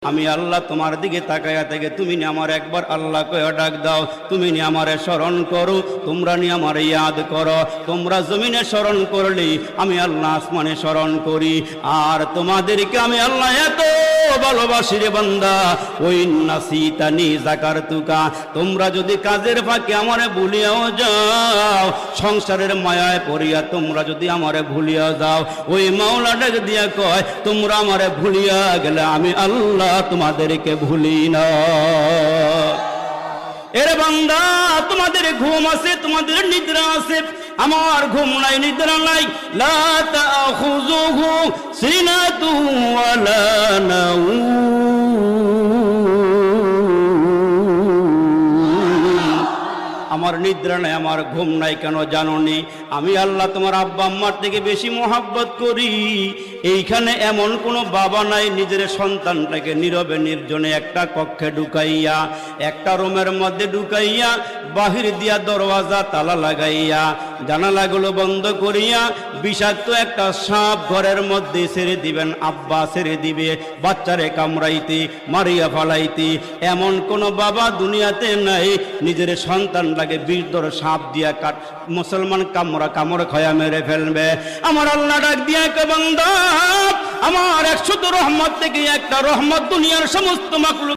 আমি আল্লাহ তোমার দিকে তাকায়া থেকে তুমি নি আমার একবার আল্লাহ কয়ে ডাক দাও, তুমি নি আমারে স্মরণ করো, তোমরা নি আমারে ইয়াদ করো। তোমরা জমিনে স্মরণ করলে আমি আল্লাহ আসমানে স্মরণ করি। আর তোমাদেরকে আমি আল্লাহ এত ভালোবাসি রে বান্দা, ওই নাসিতানি যাকারতুকা, তোমরা যদি কাজের ফাঁকে আমারে ভুলিয়াও যাও, সংসারের মায়ায় পড়িয়া তোমরা যদি আমারে ভুলিয়া যাও, ওই মাওলা ডাক দিয়া কয় তোমরা আমারে ভুলিয়া গেলে আমি আল্লাহ তোমাদেরকে ভুলি না। এরে বান্দা, তোমাদের ঘুম আছে, তোমাদের নিদ্রা আছে, আমার ঘুম নাই, নিদ্রা নাই। লা তাখুযুহু সিনাতু ওয়ালা নাউম, আমার নিদ্রা নাই, আমার ঘুম নাই। কেন জানো নি? আমি আল্লাহ তোমার আব্বা আম্মার থেকে বেশি মোহাব্বত করি। এইখানে এমন কোনো বাবা নাই নিজের সন্তানটাকে নীরবে নির্জনে একটা কক্ষে ঢুকাইয়া, একটা রুমের মধ্যে ঢুকাইয়া, বাহির দিয়া দরওয়াজা তালা লাগাইয়া, জানালাগুলো বন্ধ করিয়া বিষাক্ত একটা সাপ ঘরের মধ্যে ছেড়ে দিবেন। আব্বা ছেড়ে দিবে বাচ্চারে কামড়াইতে, মারিয়া ফালাইতে। এমন কোনো বাবা দুনিয়াতে নাই নিজের সন্তানটাকে বিষধর সাপ দিয়া মুসলমান কামড় খয়া মেরে ফেলবে। আমার আল্লাহ ডাক দিয়া কে বান্দা, আমার 100 রহমত থেকে একটা রহমত দুনিয়ার সমস্ত মাখলুক